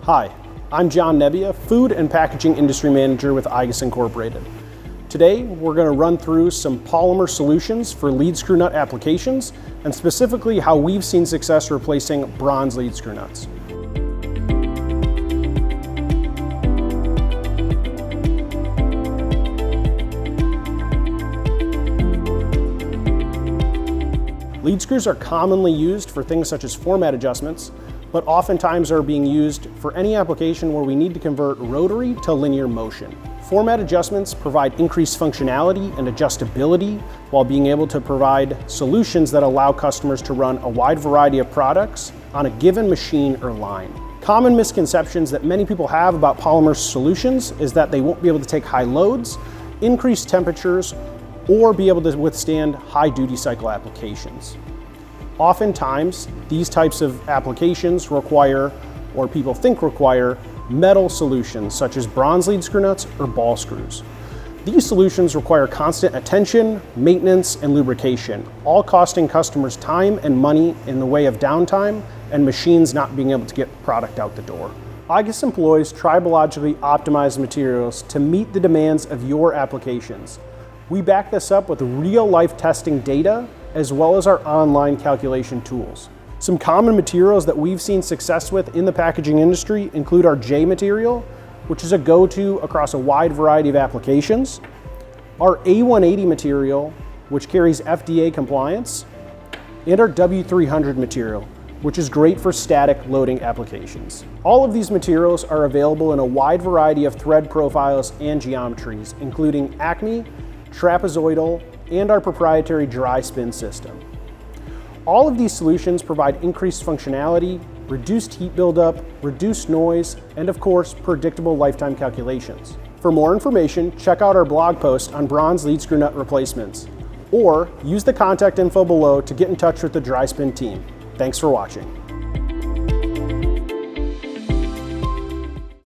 Hi, I'm John Nebbia, Food and Packaging Industry Manager with igus Incorporated. Today, we're going to run through some polymer solutions for lead screw nut applications, and specifically how we've seen success replacing bronze lead screw nuts. Lead screws are commonly used for things such as format adjustments, but oftentimes are being used for any application where we need to convert rotary to linear motion. Format adjustments provide increased functionality and adjustability while being able to provide solutions that allow customers to run a wide variety of products on a given machine or line. Common misconceptions that many people have about polymer solutions is that they won't be able to take high loads, increase temperatures, or be able to withstand high duty cycle applications. Oftentimes, these types of applications require, or people think require, metal solutions such as bronze lead screw nuts or ball screws. These solutions require constant attention, maintenance, and lubrication, all costing customers time and money in the way of downtime and machines not being able to get product out the door. igus employs tribologically optimized materials to meet the demands of your applications. We back this up with real-life testing data as well as our online calculation tools. Some common materials that we've seen success with in the packaging industry include our J material, which is a go-to across a wide variety of applications, our A180 material, which carries FDA compliance, and our W300 material, which is great for static loading applications. All of these materials are available in a wide variety of thread profiles and geometries, including Acme, trapezoidal, and our proprietary dryspin system. All of these solutions provide increased functionality, reduced heat buildup, reduced noise, and of course, predictable lifetime calculations. For more information, check out our blog post on bronze lead screw nut replacements, or use the contact info below to get in touch with the dryspin team. Thanks for watching.